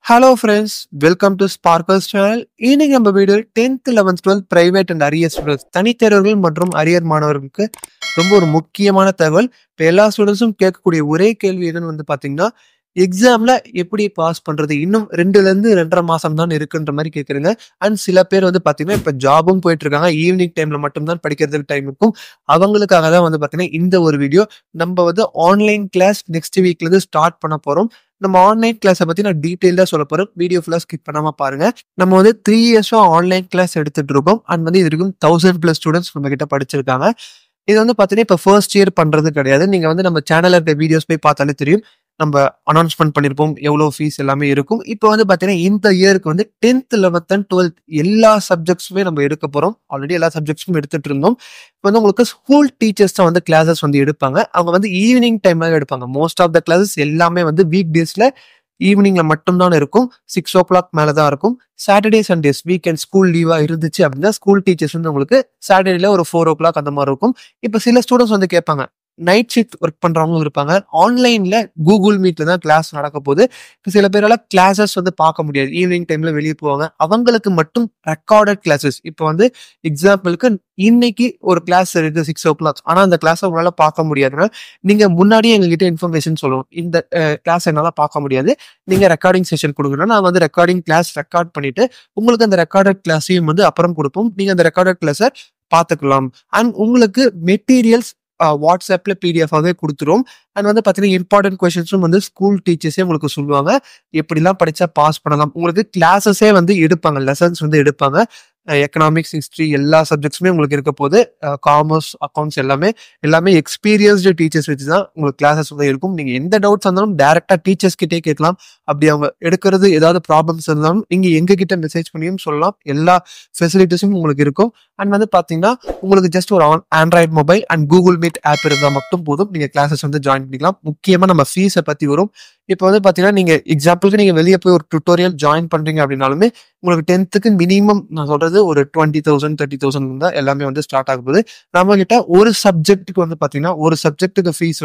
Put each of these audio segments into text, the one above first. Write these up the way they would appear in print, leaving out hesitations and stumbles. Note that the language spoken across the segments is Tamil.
Hello friends, welcome to Sparkles channel. இன்னைக்கு நம்ம video 10th 11th 12th private and arrear students தனித்தேர்வர்கள் மற்றும் அரியர் மாணவர்களுக்கு ரொம்ப ஒரு முக்கியமான தகவல். இப்போ எல்லா ஸ்டூடெண்ட்ஸும் கேட்கக்கூடிய ஒரே கேள்வி என்னன்னு பாத்தீங்கன்னா, எக்ஸாம்ல எப்படி பாஸ் பண்றது? இன்னும் 2ல இருந்து 2.5 மாசம் தான் இருக்குன்ற மாதிரி கேக்குறீங்க. அண்ட் சில பேர் பாத்தீங்கன்னா இப்ப ஜாபும் போயிட்டு இருக்காங்க. ஈவினிங் டைம்ல மட்டும் தான் படிக்கிறதுக்கு டைம் இருக்கும். அவங்களுக்காக தான் பாத்தீங்கன்னா இந்த ஒரு வீடியோ. நம்ம ஆன்லைன் கிளாஸ் நெக்ஸ்ட் வீக்ல இருந்து ஸ்டார்ட் பண்ண போறோம். நம்ம ஆன்லைன் கிளாஸை பத்தி நான் டீடைல்டா சொல்ல போறேன். வீடியோ ஃபுல்லா ஸ்கிப் பண்ணாம பாருங்க. நம்ம 3 இயர்ஸா ஆன்லைன் கிளாஸ் எடுத்துட்டு இருக்கோம். அண்ட் இது வரைக்கும் 1000+ ஸ்டூடெண்ட்ஸ் நம்ம கிட்ட படிச்சிருக்காங்க. இது பாத்தீங்கன்னா இப்ப ஃபர்ஸ்ட் இயர் பண்றது கிடையாது. நீங்க நம்ம சேனல்ல இருக்க வீடியோஸ் போய் பார்த்தாலே தெரியும். நம்ம அனௌன்ஸ்மெண்ட் பண்ணிருப்போம் எவ்வளவு ஃபீஸ் எல்லாமே இருக்கும். இப்போ பாத்தீங்கன்னா இந்த இயருக்கு 10th 11th and 12th எல்லா சப்ஜெக்ட்ஸுமே நம்ம எடுக்க போறோம். ஆல்ரெடி எல்லா சப்ஜெக்ட்ஸும் எடுத்துட்டு இருந்தோம். இப்போ உங்களுக்கு ஸ்கூல் டீச்சர்ஸ் தான் கிளாஸஸ் எடுப்பாங்க. அவங்க ஈவினிங் டைம்ல எடுப்பாங்க. மோஸ்ட் ஆஃப் த கிளாஸஸ் எல்லாமே வீக் டேஸ்ல ஈவினிங்ல மட்டும் தான் இருக்கும். 6 o'clock மேலதான் இருக்கும். சாட்டர்டே சண்டேஸ் வீக்கெண்ட் ஸ்கூல் லீவா இருந்துச்சு அப்படின்னா ஸ்கூல் டீச்சர்ஸ் உங்களுக்கு சாட்டர்டேல ஒரு 4 o'clock அந்த மாதிரி இருக்கும். இப்ப சில ஸ்டூடெண்ட்ஸ் கேட்பாங்க, நைட் ஷிஃப்ட் ஒர்க் பண்றவங்களும் இருப்பாங்க. ஆன்லைன்ல கூகுள் மீட்ல தான் கிளாஸ் நடக்க போகுது. சில பேரால கிளாஸஸ் பார்க்க முடியாது. ஈவினிங் டைம்ல வெளியே போவாங்க. அவங்களுக்கு மட்டும் ரெக்கார்டட் கிளாஸஸ். இப்போ எக்ஸாம்பிளுக்கு இன்னைக்கு ஒரு கிளாஸ் இருக்கு 6 o'clock. ஆனா அந்த கிளாஸ் உங்களால பார்க்க முடியாதுன்னா நீங்க முன்னாடியே எங்ககிட்ட இன்ஃபர்மேஷன் சொல்லணும். இந்த கிளாஸ் என்னால பார்க்க முடியாது, நீங்க ரெக்கார்டிங் செஷன் கொடுக்கணும். நான் ரெக்கார்டிங் கிளாஸ் ரெக்கார்ட் பண்ணிட்டு உங்களுக்கு அந்த ரெக்கார்டட் கிளாஸையும் அப்புறம் கொடுப்போம். நீங்க அந்த ரெக்கார்டட் கிளாஸை பார்த்துக்கலாம். அண்ட் உங்களுக்கு மெட்டீரியல்ஸ் வாட்ஸ்அப்ல பிடிஎஃபாவே கொடுத்துரும். அண்ட் பாத்தீங்கன்னா இம்பார்ட்டன்ட் கொஸ்டின்ஸும் ஸ்கூல் டீச்சர்ஸே உங்களுக்கு சொல்லுவாங்க. எப்படிலாம் படிச்சா பாஸ் பண்ணலாம். உங்களுக்கு கிளாஸஸே எடுப்பாங்க. லெசன்ஸ் எடுப்பாங்க. எக்கனாமிக்ஸ், ஹிஸ்டரி எல்லா சப்ஜெக்ட்ஸுமே உங்களுக்கு இருக்க போது. காமர்ஸ், அக்கௌண்ட்ஸ் எல்லாமே எக்ஸ்பீரியன்ஸ்டு டீச்சர்ஸ் வச்சு தான் உங்களுக்கு கிளாஸஸ் இருக்கும். நீங்க எந்த டவுட்ஸ் இருந்தாலும் டைரக்டா டீச்சர்ஸ் கிட்டே கேட்கலாம். அப்படி அவங்க எடுக்கிறது ஏதாவது ப்ராப்ளம்ஸ் இருந்தாலும் நீங்க எங்க கிட்ட மெசேஜ் பண்ணியும் சொல்லலாம். எல்லா ஃபெசிலிட்டிஸும் உங்களுக்கு இருக்கும். அண்ட் பாத்தீங்கன்னா உங்களுக்கு ஜஸ்ட் ஒரு Android mobile and Google Meet app இருந்தா மட்டும் போதும். நீங்க கிளாஸஸ் ஜாயின் பண்ணிக்கலாம். முக்கியமா நம்ம ஃபீஸை பத்தி வரும். இப்போ பாத்தீங்கன்னா நீங்க எக்ஸாம்பிளுக்கு நீங்க வெளியே போய் ஒரு டுட்டோரியல் ஜாயின் பண்றீங்க அப்படின்னாலுமே உங்களுக்கு 10th மினிமம் நான் சொல்றது ஒரு 20,000 30,000 தான் எல்லாமே ஸ்டார்ட் ஆக போகுது. நம்ம கிட்ட ஒரு சப்ஜெக்ட்டுக்கு பாத்தீங்கன்னா ஒரு சப்ஜெக்ட்டுக்கு ஃபீஸ்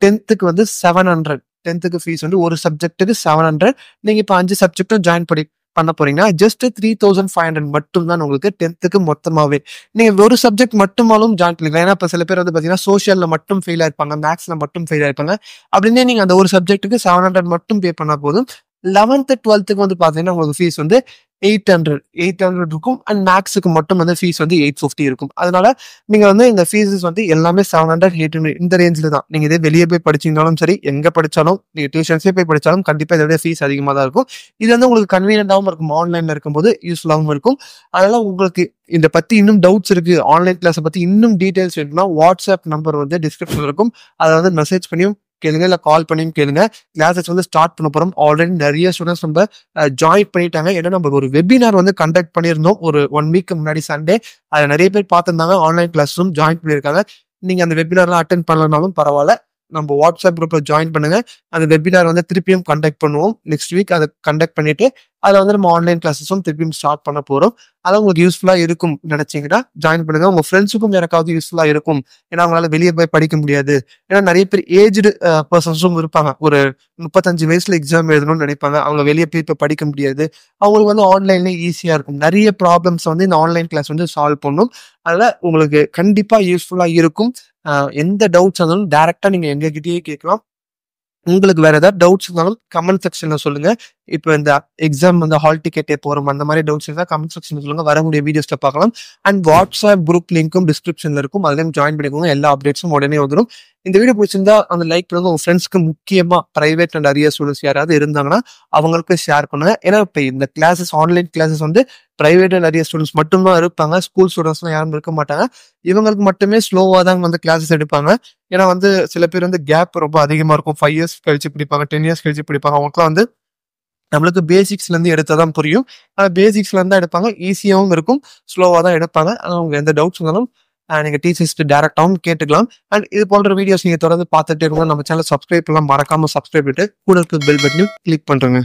10th 700. 10th ஃபீஸ் ஒரு சப்ஜெக்ட்டுக்கு 700. நீங்க இப்போ 5 சப்ஜெக்டும் ஜாயின் பண்ண போறீங்கன்னா ஜஸ்ட் 3,500 மட்டும் தான் உங்களுக்கு 10th மொத்தமாவே. நீங்க ஒரு சப்ஜெக்ட் மட்டுமாலும் ஜாயின் பண்ணிக்கலாம். ஏன்னா இப்ப சில பேர் பாத்தீங்கன்னா சோசியல்ல மட்டும் ஃபெயில் ஆயிருப்பாங்க, மேக்ஸ்ல மட்டும் ஃபெயில் ஆயிருப்பாங்க. அப்படின்னே நீங்க அந்த ஒரு சப்ஜெக்ட்டுக்கு 700 மட்டும் பே பண்ணா போதும். 11th 12th பாத்தீங்கன்னா உங்களுக்கு ஃபீஸ் 800 இருக்கும். அண்ட் மேக்ஸுக்கு மட்டும் ஃபீஸ் 850 இருக்கும். அதனால நீங்க இந்த ஃபீஸஸ் எல்லாமே 700 800 இந்த ரேஞ்சில தான். நீங்க இதே வெளியே போய் படிச்சீங்கனாலும் சரி, எங்க படிச்சாலும் நீங்க டியூஷன்ஸே போய் படிச்சாலும் கண்டிப்பா இதோட ஃபீஸ் அதிகமா தான் இருக்கும். இது உங்களுக்கு கன்வீனியன்டாவும் இருக்கும். ஆன்லைன்ல இருக்கும்போது யூஸ்ஃபுல்லாகவும் இருக்கும். அதனால உங்களுக்கு இதை பத்தி இன்னும் டவுட்ஸ் இருக்கு, ஆன்லைன் கிளாஸை பத்தி இன்னும் டீடைல்ஸ் வேணும்னா வாட்ஸ்அப் நம்பர் டிஸ்கிரிப்ஷன்ல இருக்கும். அதை மெசேஜ் பண்ணியும் கேளுங்க, இல்ல கால் பண்ணியும் கேளுங்க. கிளாஸஸ் ஸ்டார்ட் பண்ண போறோம். ஆல்ரெடி நிறைய ஸ்டூடெண்ட்ஸ் நம்ம ஜாயின் பண்ணிட்டாங்க. ஏன்னா நம்ம ஒரு வெபினார் கண்டக்ட் பண்ணியிருந்தோம் ஒரு 1 week முன்னாடி சண்டே. அதை நிறைய பேர் பார்த்திருந்தாங்க. ஆன்லைன் கிளாஸும் ஜாயின் பண்ணியிருக்காங்க. நீங்க அந்த வெபினார்லாம் அட்டென்ட் பண்ணலனாலும் பரவாயில்ல, நம்ம வாட்ஸ்அப் குரூப்ல ஜாயின் பண்ணுங்க. அந்த வெபினார் திருப்பியும் கண்டக்ட் பண்ணுவோம் நெக்ஸ்ட் வீக். அதை கண்டக்ட் பண்ணிட்டு அதில் நம்ம ஆன்லைன் கிளாஸஸும் திருப்பியும் ஸ்டார்ட் பண்ண போறோம். அதான் உங்களுக்கு யூஸ்ஃபுல்லா இருக்கும் நினைச்சீங்கன்னா ஜாயின் பண்ணுங்க. உங்க ஃப்ரெண்ட்ஸுக்கும் யாருக்காவது யூஸ்ஃபுல்லா இருக்கும். ஏன்னா அவங்களால வெளியே போய் படிக்க முடியாது. ஏன்னா நிறைய பேர் ஏஜ்டு பர்சன்ஸும் இருப்பாங்க. ஒரு 35 வயசுல எக்ஸாம் எழுதணும்னு நினைப்பாங்க. அவங்க வெளியே போய் இப்ப படிக்க முடியாது. அவங்களுக்கு ஆன்லைன்ல ஈஸியா இருக்கும். நிறைய ப்ராப்ளம்ஸ் இந்த ஆன்லைன் கிளாஸ் சால்வ் பண்ணும். அதனால உங்களுக்கு கண்டிப்பா யூஸ்ஃபுல்லா இருக்கும். எந்த டவுட்ஸ் இருந்தாலும் டைரக்டா நீங்க எங்ககிட்டயே கேட்கலாம். உங்களுக்கு வேற ஏதாவது டவுட்ஸ் இருந்தாலும் கமெண்ட் செக்ஷன்ல சொல்லுங்க. இப்போ இந்த எக்ஸாம் ஹால் டிக்கெட் போறோம் அந்த மாதிரி டவுட்ஸ் இருந்தால் கமெண்ட் செக்ஷன்ல சொல்லுங்க. வரக்கூடிய வீடியோஸ்ல பார்க்கலாம். அண்ட் வாட்ஸ்அப் குரூப் லிங்க்கும் டிஸ்கிரிப்ஷன்ல இருக்கும். அதுலயும் ஜாயின் பண்ணிக்கோங்க. எல்லா அப்டேட்ஸும் உடனே வந்துடும். இந்த வீடியோ பிடிச்சிருந்தா அந்த லைக் பண்ணுங்க. உங்க ஃப்ரெண்ட்ஸ்க்கு முக்கியமா பிரைவேட் அண்ட் அரியர் ஸ்டூடெண்ட்ஸ் யாராவது இருந்தாங்கன்னா அவங்களுக்கு ஷேர் பண்ணுங்க. ஏன்னா இப்போ இந்த classes online classes private and arrear students மட்டும்தான் இருப்பாங்க. ஸ்கூல் ஸ்டூடெண்ட்ஸ்லாம் யாரும் இருக்க மாட்டாங்க. இவங்களுக்கு மட்டுமே ஸ்லோவா தான் கிளாஸஸ் எடுப்பாங்க. ஏன்னா சில பேர் கேப் ரொம்ப அதிகமா இருக்கும். 5 years கழிச்சு படிப்பாங்க, 10 years கழிச்சு படிப்பாங்க. அவங்களுக்குலாம் நம்மளுக்கு பேசிக்ஸ்ல இருந்து எடுத்தாதான் புரியும். பேசிக்ஸ்ல இருந்து எடுப்பாங்க. ஈஸியாகவும் இருக்கும், ஸ்லோவா தான் எடுப்பாங்க. அவங்க எந்த டவுட்ஸ் இருந்தாலும் நீங்க டீச்சர்ஸ் டைரக்டாவும் கேட்டுக்கலாம். அண்ட் இது போன்ற வீடியோஸ் நீங்க தொடர்ந்து பார்த்துட்டே இருக்கணும். நம்ம சேனல் சப்ஸ்கிரைப் பண்ணலாம். மறக்காம சப்ஸ்கிரைப் பண்ணிட்டு கூட இருக்க பெல் பட்டனையும் கிளிக் பண்றேங்க.